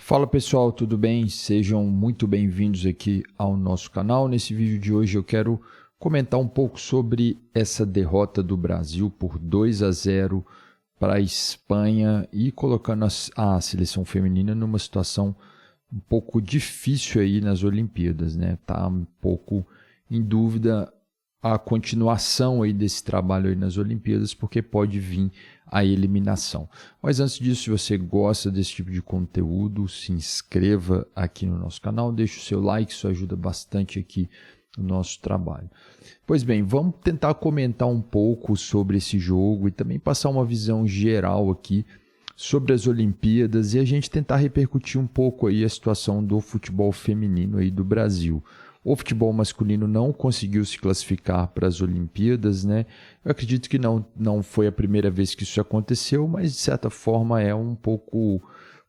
Fala pessoal, tudo bem? Sejam muito bem-vindos aqui ao nosso canal. Nesse vídeo de hoje eu quero comentar um pouco sobre essa derrota do Brasil por 2-0 para a Espanha e colocando a seleção feminina numa situação um pouco difícil aí nas Olimpíadas, né? Tá um pouco em dúvida a continuação aí desse trabalho aí nas Olimpíadas, porque pode vir a eliminação. Mas antes disso, se você gosta desse tipo de conteúdo, se inscreva aqui no nosso canal, deixe o seu like, isso ajuda bastante aqui no nosso trabalho. Pois bem, vamos tentar comentar um pouco sobre esse jogo e também passar uma visão geral aqui sobre as Olimpíadas e a gente tentar repercutir um pouco aí a situação do futebol feminino aí do Brasil. O futebol masculino não conseguiu se classificar para as Olimpíadas, né? Eu acredito que não foi a primeira vez que isso aconteceu, mas de certa forma é um pouco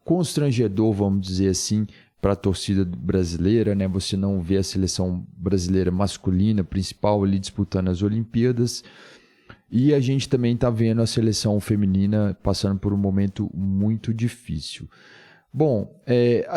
constrangedor, vamos dizer assim, para a torcida brasileira, né? Você não vê a seleção brasileira masculina principal ali disputando as Olimpíadas. E a gente também está vendo a seleção feminina passando por um momento muito difícil. Bom,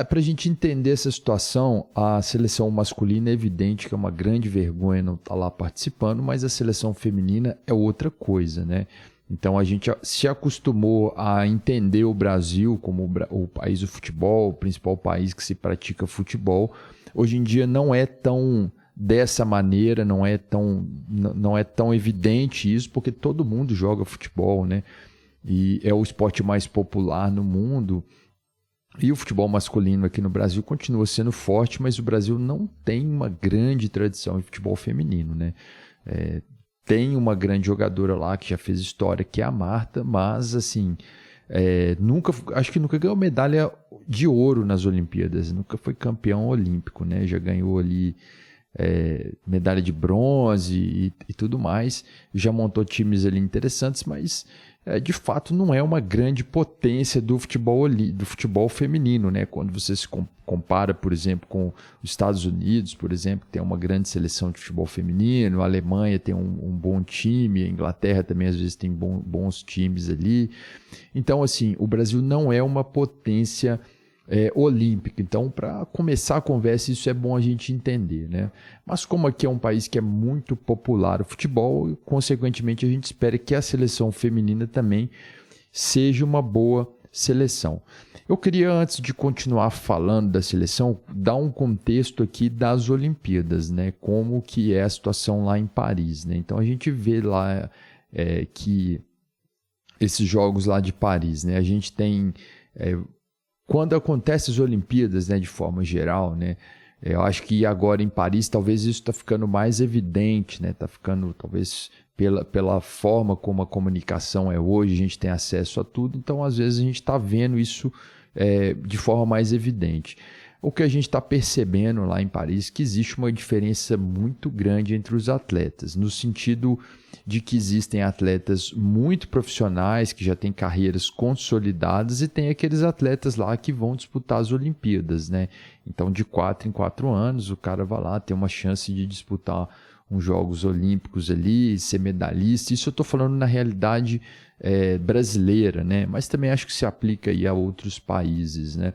para a gente entender essa situação, a seleção masculina é evidente que é uma grande vergonha não estar lá participando, mas a seleção feminina é outra coisa, né? Então a gente se acostumou a entender o Brasil como o país do futebol, o principal país que se pratica futebol. Hoje em dia não é tão dessa maneira, não é tão evidente isso, porque todo mundo joga futebol, né? E é o esporte mais popular no mundo. E o futebol masculino aqui no Brasil continua sendo forte, mas o Brasil não tem uma grande tradição em futebol feminino, né? Tem uma grande jogadora lá que já fez história, que é a Marta, mas assim, acho que nunca ganhou medalha de ouro nas Olimpíadas, nunca foi campeão olímpico, né? Já ganhou ali medalha de bronze e tudo mais, já montou times ali interessantes, mas de fato não é uma grande potência do futebol feminino, né? Quando você se compara, por exemplo, com os Estados Unidos, por exemplo, que tem uma grande seleção de futebol feminino, a Alemanha tem um bom time, a Inglaterra também às vezes tem bons times ali. Então, assim, o Brasil não é uma potência olímpica. Então, para começar a conversa, isso é bom a gente entender, né? Mas como aqui é um país que é muito popular o futebol, consequentemente a gente espera que a seleção feminina também seja uma boa seleção. Eu queria, antes de continuar falando da seleção, dar um contexto aqui das Olimpíadas, né? Como que é a situação lá em Paris, né? Então, a gente vê lá que esses jogos lá de Paris, né? A gente tem... quando acontecem as Olimpíadas, né, de forma geral, né, eu acho que agora em Paris talvez isso está ficando mais evidente, né, está ficando talvez pela forma como a comunicação é hoje, a gente tem acesso a tudo, então às vezes a gente está vendo isso de forma mais evidente. O que a gente está percebendo lá em Paris é que existe uma diferença muito grande entre os atletas, no sentido de que existem atletas muito profissionais, que já têm carreiras consolidadas, e tem aqueles atletas lá que vão disputar as Olimpíadas, né? Então, de 4 em 4 anos, o cara vai lá, tem uma chance de disputar uns Jogos Olímpicos ali, ser medalhista. Isso eu estou falando na realidade brasileira, né? Mas também acho que se aplica aí a outros países, né?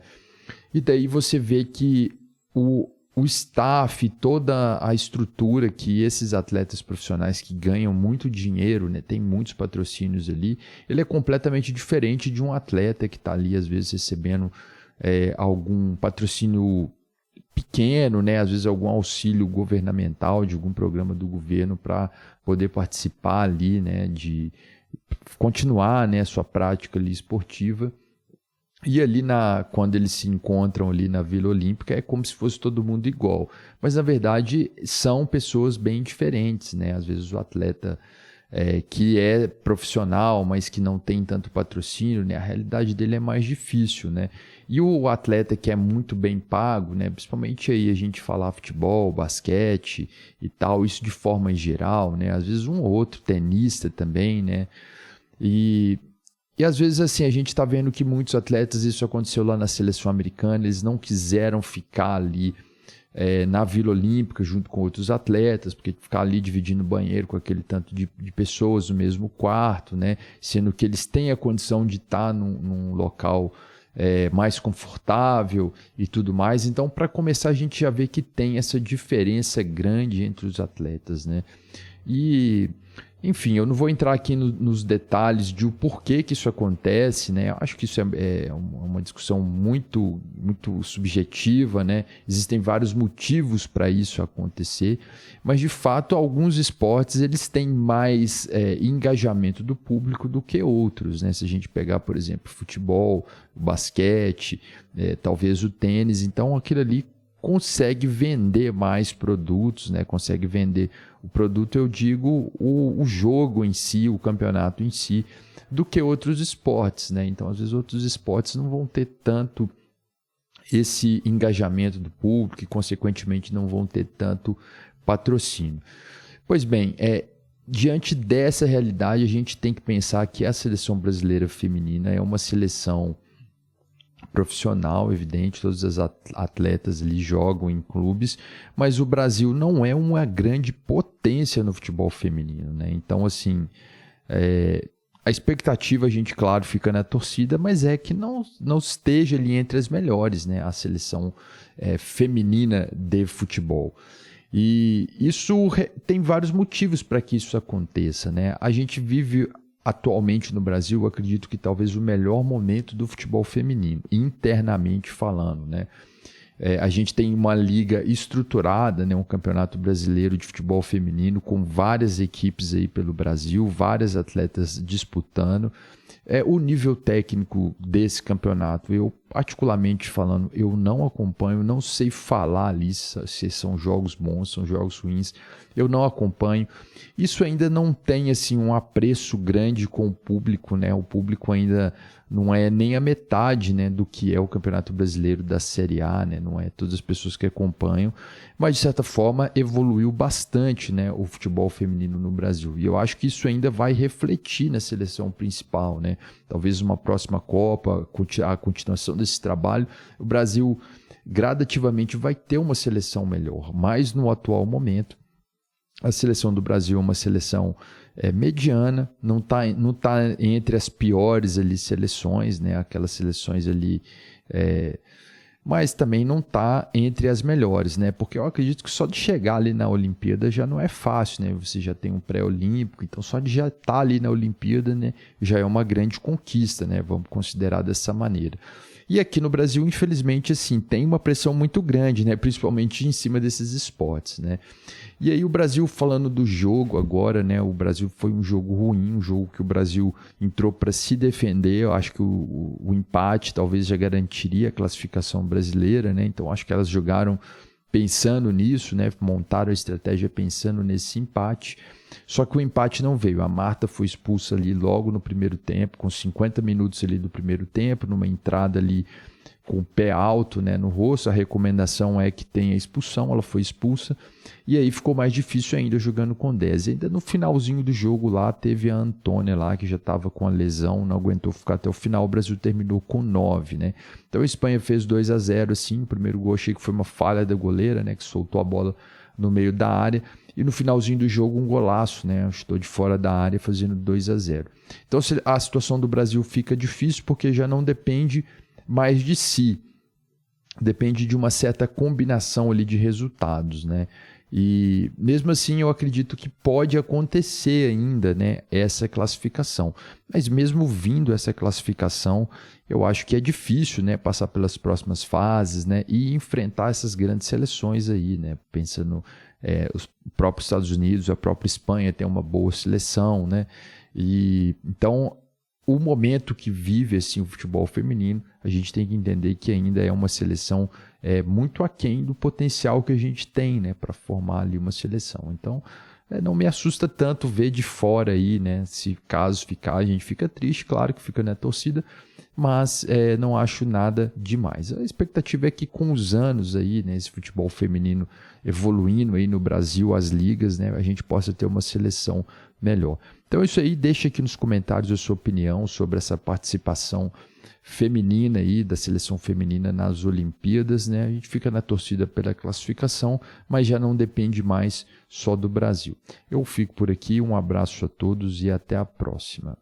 E daí você vê que o staff, toda a estrutura que esses atletas profissionais que ganham muito dinheiro, né, tem muitos patrocínios ali, ele é completamente diferente de um atleta que está ali, às vezes, recebendo algum patrocínio pequeno, né, às vezes algum auxílio governamental de algum programa do governo para poder participar ali, né, de continuar, né, sua prática ali esportiva. E ali quando eles se encontram ali na Vila Olímpica é como se fosse todo mundo igual. Mas na verdade são pessoas bem diferentes, né? Às vezes o atleta que é profissional, mas que não tem tanto patrocínio, né? A realidade dele é mais difícil, né? E o atleta que é muito bem pago, né? Principalmente aí a gente falar futebol, basquete e tal, isso de forma geral, né? Às vezes um ou outro tenista também, né? E às vezes assim, a gente está vendo que muitos atletas, isso aconteceu lá na seleção americana, eles não quiseram ficar ali na Vila Olímpica junto com outros atletas, porque ficar ali dividindo banheiro com aquele tanto de pessoas no mesmo quarto, né? Sendo que eles têm a condição de estar num local mais confortável e tudo mais. Então, para começar, a gente já vê que tem essa diferença grande entre os atletas, né? E, enfim, eu não vou entrar aqui nos detalhes de o porquê que isso acontece, né? Eu acho que isso é uma discussão muito, muito subjetiva, né? Existem vários motivos para isso acontecer, mas, de fato, alguns esportes eles têm mais engajamento do público do que outros, né? Se a gente pegar, por exemplo, futebol, basquete, talvez o tênis, então aquilo ali consegue vender mais produtos, né? Consegue vender o produto, eu digo, o jogo em si, o campeonato em si, do que outros esportes, né? Então, às vezes, outros esportes não vão ter tanto esse engajamento do público e, consequentemente, não vão ter tanto patrocínio. Pois bem, diante dessa realidade, a gente tem que pensar que a seleção brasileira feminina é uma seleção profissional, evidente, todos os atletas ali jogam em clubes, mas o Brasil não é uma grande potência no futebol feminino, né? Então, assim, a expectativa, a gente, claro, fica na torcida, mas é que não esteja ali entre as melhores, né? A seleção feminina de futebol. E isso tem vários motivos para que isso aconteça, né? A gente vive atualmente no Brasil, eu acredito que talvez o melhor momento do futebol feminino, internamente falando, né? A gente tem uma liga estruturada, né? Um campeonato brasileiro de futebol feminino com várias equipes aí pelo Brasil, várias atletas disputando. O nível técnico desse campeonato, eu particularmente falando, eu não acompanho, não sei falar ali se são jogos bons, são jogos ruins, eu não acompanho. Isso ainda não tem assim um apreço grande com o público, né? O público ainda não é nem a metade, né, do que é o Campeonato Brasileiro da Série A, né? Não é todas as pessoas que acompanham, mas de certa forma evoluiu bastante, né, o futebol feminino no Brasil. E eu acho que isso ainda vai refletir na seleção principal, né? Talvez uma próxima Copa, a continuação desse trabalho, o Brasil gradativamente vai ter uma seleção melhor, mas no atual momento a seleção do Brasil é uma seleção mediana, não tá entre as piores ali seleções, né? Aquelas seleções ali, mas também não está entre as melhores, né? Porque eu acredito que só de chegar ali na Olimpíada já não é fácil, né? Você já tem um pré-olímpico, então só de já estar ali na Olimpíada, né, já é uma grande conquista, né? Vamos considerar dessa maneira. E aqui no Brasil, infelizmente, assim, tem uma pressão muito grande, né? Principalmente em cima desses esportes, né? E aí o Brasil, falando do jogo agora, né? O Brasil foi um jogo ruim, um jogo que o Brasil entrou para se defender. Eu acho que o empate talvez já garantiria a classificação brasileira, né? Então acho que elas jogaram pensando nisso, né? Montaram a estratégia pensando nesse empate. Só que o empate não veio. A Marta foi expulsa ali logo no primeiro tempo, com 50 minutos ali do primeiro tempo, numa entrada ali com o pé alto, né, no rosto. A recomendação é que tenha expulsão, ela foi expulsa. E aí ficou mais difícil ainda jogando com 10. E ainda no finalzinho do jogo lá, teve a Antônia lá, que já estava com a lesão, não aguentou ficar até o final. O Brasil terminou com 9, né? Então a Espanha fez 2-0, assim. O primeiro gol achei que foi uma falha da goleira, né, que soltou a bola no meio da área. E no finalzinho do jogo um golaço, né? Estou de fora da área fazendo 2-0. Então a situação do Brasil fica difícil porque já não depende mais de si. Depende de uma certa combinação ali de resultados, né? E mesmo assim eu acredito que pode acontecer ainda, né, essa classificação. Mas mesmo vindo essa classificação, eu acho que é difícil, né, passar pelas próximas fases, né, e enfrentar essas grandes seleções aí, né? Pensando os próprios Estados Unidos, a própria Espanha tem uma boa seleção, né? E então o momento que vive assim o futebol feminino, a gente tem que entender que ainda é uma seleção muito aquém do potencial que a gente tem, né, para formar ali uma seleção. Então, não me assusta tanto ver de fora aí, né? Se caso ficar, a gente fica triste, claro que fica na torcida, mas não acho nada demais. A expectativa é que com os anos aí, né, esse futebol feminino evoluindo aí no Brasil, as ligas, né, a gente possa ter uma seleção melhor. Então é isso aí, deixa aqui nos comentários a sua opinião sobre essa participação feminina aí, da seleção feminina nas Olimpíadas, né? A gente fica na torcida pela classificação, mas já não depende mais só do Brasil. Eu fico por aqui, um abraço a todos e até a próxima.